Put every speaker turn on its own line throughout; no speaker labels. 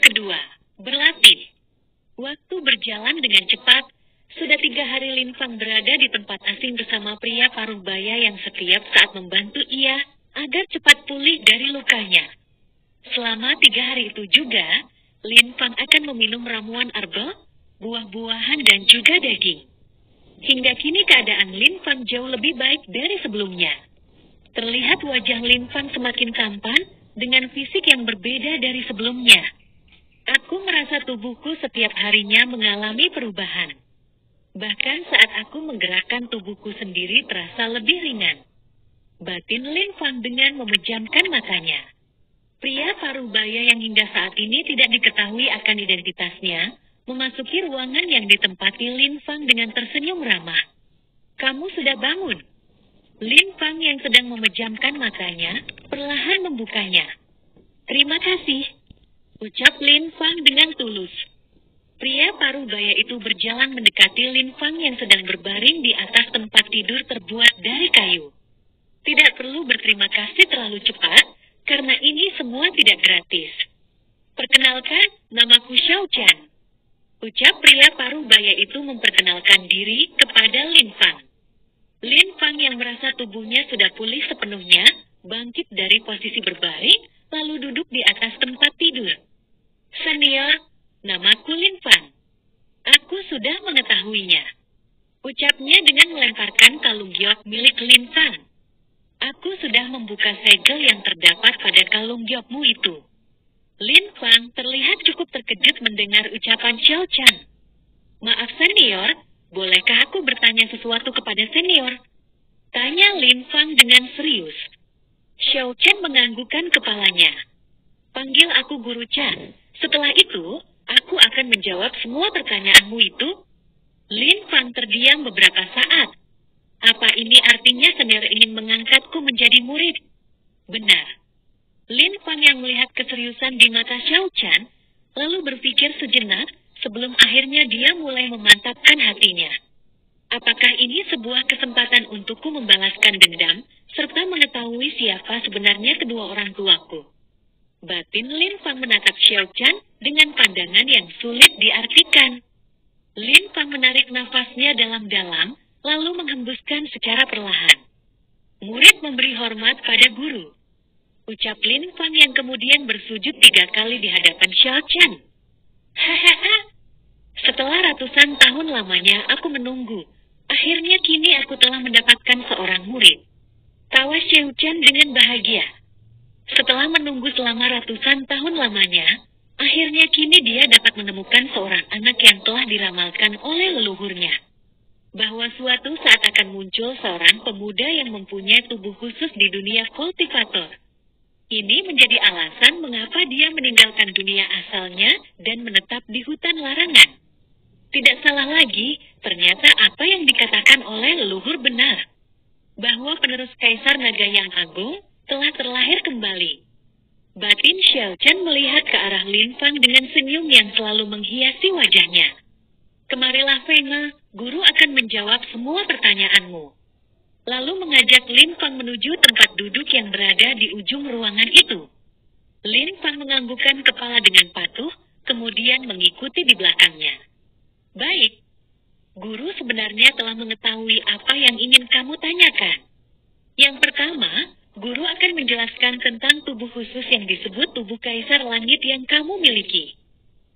kedua, berlatih. Waktu berjalan dengan cepat. Sudah 3 hari Lin Fang berada di tempat asing bersama pria paruh baya yang setiap saat membantu ia agar cepat pulih dari lukanya. Selama 3 hari itu juga, Lin Fang akan meminum ramuan herbal, buah-buahan dan juga daging. Hingga kini keadaan Lin Fang jauh lebih baik dari sebelumnya. Terlihat wajah Lin Fang semakin tampan dengan fisik yang berbeda dari sebelumnya. Aku merasa tubuhku setiap harinya mengalami perubahan. Bahkan saat aku menggerakkan tubuhku sendiri terasa lebih ringan. Batin Lin Fang dengan memejamkan matanya. Pria paruh baya yang hingga saat ini tidak diketahui akan identitasnya, memasuki ruangan yang ditempati Lin Fang dengan tersenyum ramah. "Kamu sudah bangun?" Lin Fang yang sedang memejamkan matanya, perlahan membukanya. "Terima kasih," ucap Lin Fang dengan tulus. Pria paruh baya itu berjalan mendekati Lin Fang yang sedang berbaring di atas tempat tidur terbuat dari kayu. "Tidak perlu berterima kasih terlalu cepat, karena ini semua tidak gratis. Perkenalkan, namaku Xiao Chan," ucap pria paruh baya itu memperkenalkan diri kepada Lin Fang. Lin Fang yang merasa tubuhnya sudah pulih sepenuhnya, bangkit dari posisi berbaring, lalu duduk di atas tempat tidur. "Senior, namaku Lin Fang. Aku sudah mengetahuinya," ucapnya dengan melemparkan kalung giok milik Lin Fang. "Aku sudah membuka segel yang terdapat pada kalung giokmu itu." Lin Fang terlihat cukup terkejut mendengar ucapan Xiao Chan. "Maaf senior, bolehkah aku bertanya sesuatu kepada senior?" tanya Lin Fang dengan serius. Xiao Chan menganggukkan kepalanya. "Panggil aku Guru Chan. Setelah itu, aku akan menjawab semua pertanyaanmu itu." Lin Fang terdiam beberapa saat. Apa ini artinya senior ingin mengangkatku menjadi murid? Benar. Lin Fang yang melihat keseriusan di mata Xiao Chan, lalu berpikir sejenak sebelum akhirnya dia mulai memantapkan hatinya. Apakah ini sebuah kesempatan untukku membalaskan dendam, serta mengetahui siapa sebenarnya kedua orang tuaku? Batin Lin Fang menatap Xiao Chan dengan pandangan yang sulit diartikan. Lin Fang menarik nafasnya dalam-dalam, lalu menghembuskan secara perlahan. "Murid memberi hormat pada guru," ucap Lin Fang yang kemudian bersujud 3 kali di hadapan Xiao Chan. "Hahaha. Setelah ratusan tahun lamanya aku menunggu. Akhirnya kini aku telah mendapatkan seorang murid," tawa Xiao Chan dengan bahagia. Setelah menunggu selama ratusan tahun lamanya, akhirnya kini dia dapat menemukan seorang anak yang telah diramalkan oleh leluhurnya. Bahwa suatu saat akan muncul seorang pemuda yang mempunyai tubuh khusus di dunia kultivator. Ini menjadi alasan mengapa dia meninggalkan dunia asalnya dan menetap di hutan larangan. Tidak salah lagi, ternyata apa yang dikatakan oleh leluhur benar. Bahwa penerus Kaisar Naga yang Agung telah terlahir kembali. Batin Xiao Chan melihat ke arah Lin Fang dengan senyum yang selalu menghiasi wajahnya. "Kemarilah Feng, guru akan menjawab semua pertanyaanmu." Lalu mengajak Lin Fang menuju tempat duduk yang berada di ujung ruangan itu. Lin Fang menganggukkan kepala dengan patuh, kemudian mengikuti di belakangnya. "Baik, guru sebenarnya telah mengetahui apa yang ingin kamu tanyakan. Yang pertama, guru akan menjelaskan tentang tubuh khusus yang disebut tubuh Kaisar Langit yang kamu miliki.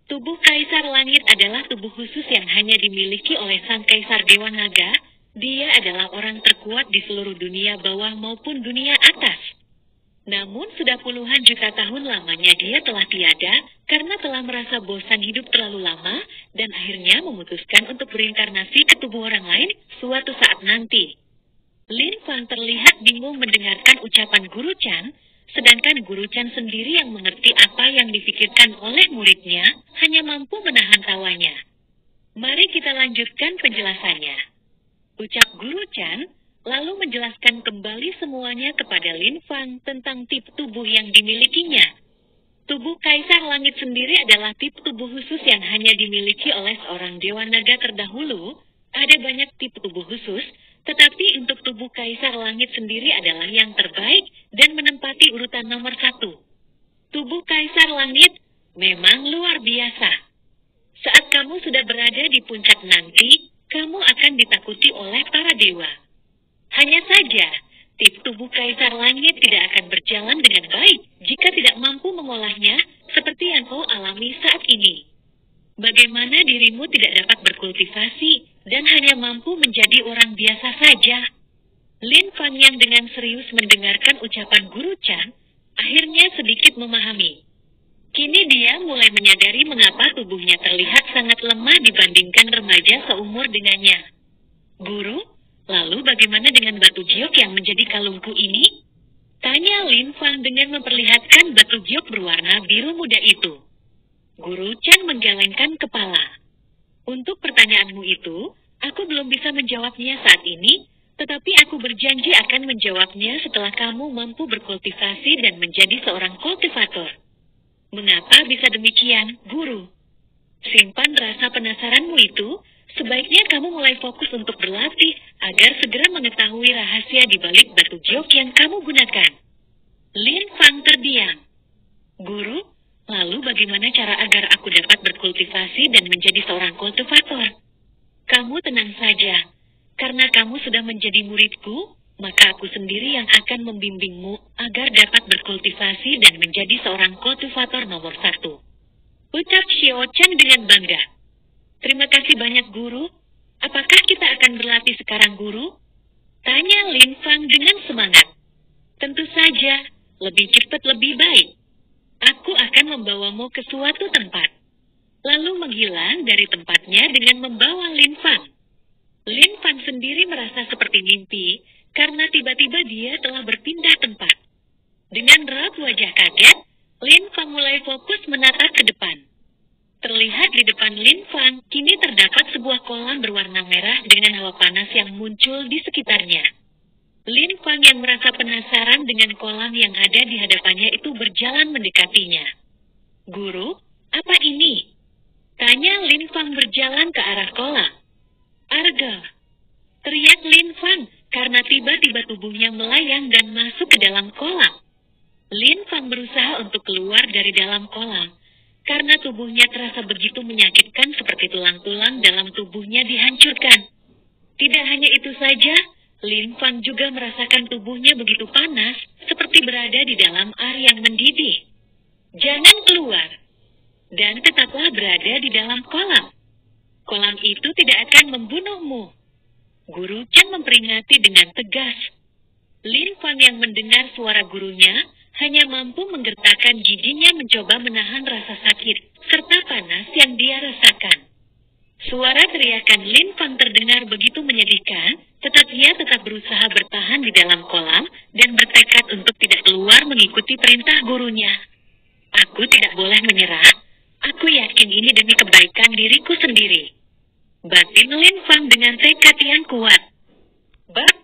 Tubuh Kaisar Langit adalah tubuh khusus yang hanya dimiliki oleh Sang Kaisar Dewa Naga. Dia adalah orang terkuat di seluruh dunia bawah maupun dunia atas. Namun sudah puluhan juta tahun lamanya dia telah tiada karena telah merasa bosan hidup terlalu lama dan akhirnya memutuskan untuk berinkarnasi ke tubuh orang lain suatu saat nanti." Lin Fang terlihat bingung mendengarkan ucapan Guru Chan, sedangkan Guru Chan sendiri yang mengerti apa yang difikirkan oleh muridnya hanya mampu menahan tawanya. "Mari kita lanjutkan penjelasannya," ucap Guru Chan, lalu menjelaskan kembali semuanya kepada Lin Fang tentang tipe tubuh yang dimilikinya. Tubuh Kaisar Langit sendiri adalah tipe tubuh khusus yang hanya dimiliki oleh seorang Dewa Naga terdahulu. Ada banyak tipe tubuh khusus, tetapi untuk tubuh Kaisar Langit sendiri adalah yang terbaik dan menempati urutan nomor 1. Tubuh Kaisar Langit, Memang luar biasa. Saat kamu sudah berada di puncak nanti, kamu akan ditakuti oleh para dewa. Hanya saja, tip tubuh Kaisar Langit tidak akan berjalan dengan baik jika tidak mampu mengolahnya seperti yang kau alami saat ini. Bagaimana dirimu tidak dapat berkultivasi dan hanya mampu menjadi orang biasa saja? Lin Fang yang dengan serius mendengarkan ucapan Guru Chan, akhirnya sedikit memahami. Kini dia mulai menyadari mengapa tubuhnya terlihat sangat lemah dibandingkan remaja seumur dengannya. Guru, lalu bagaimana dengan batu giok yang menjadi kalungku ini? Tanya Lin Fang dengan memperlihatkan batu giok berwarna biru muda itu. Guru Chan menggelengkan kepala. Untuk pertanyaanmu itu, aku belum bisa menjawabnya saat ini, tetapi aku berjanji akan menjawabnya setelah kamu mampu berkultivasi dan menjadi seorang kultivator. Mengapa bisa demikian, Guru? Simpan rasa penasaranmu itu, sebaiknya kamu mulai fokus untuk berlatih agar segera mengetahui rahasia di balik batu giok yang kamu gunakan. Lin Fang terdiam. Guru, lalu bagaimana cara agar aku dapat berkultivasi dan menjadi seorang kultivator? Kamu tenang saja, karena kamu sudah menjadi muridku, maka aku sendiri yang akan membimbingmu agar dapat berkultivasi dan menjadi seorang kultivator nomor 1. Ucap Xiao Chan dengan bangga. Terima kasih banyak, Guru. Apakah kita akan berlatih sekarang, Guru? Tanya Lin Fang dengan semangat. Tentu saja, lebih cepat lebih baik. Aku akan membawamu ke suatu tempat. Lalu menghilang dari tempatnya dengan membawa Lin Fang. Lin Fang sendiri merasa seperti mimpi, karena tiba-tiba dia telah berpindah tempat. Dengan raut wajah kaget, Lin Fang mulai fokus menatap ke depan. Terlihat di depan Lin Fang, kini terdapat sebuah kolam berwarna merah dengan hawa panas yang muncul di sekitarnya. Lin Fang yang merasa penasaran dengan kolam yang ada di hadapannya itu berjalan mendekatinya. Guru, apa ini? Tanya Lin Fang berjalan ke arah kolam. Arga! Teriak Lin Fang karena tiba-tiba tubuhnya melayang dan masuk ke dalam kolam. Lin Fang berusaha untuk keluar dari dalam kolam, karena tubuhnya terasa begitu menyakitkan seperti tulang-tulang dalam tubuhnya dihancurkan. Tidak hanya itu saja, Lin Fang juga merasakan tubuhnya begitu panas, seperti berada di dalam air yang mendidih. Jangan keluar, dan tetaplah berada di dalam kolam. Kolam itu tidak akan membunuhmu. Guru Chan memperingati dengan tegas. Lin Fang yang mendengar suara gurunya, hanya mampu menggertakkan giginya mencoba menahan rasa sakit, serta panas yang dia rasakan. Suara teriakan Lin Fang terdengar begitu menyedihkan, tetapi ia tetap berusaha bertahan di dalam kolam, dan bertekad untuk tidak keluar mengikuti perintah gurunya. Aku tidak boleh menyerah, aku yakin ini demi kebaikan diriku sendiri. Batin Lin Fang dengan tekad yang kuat. Bab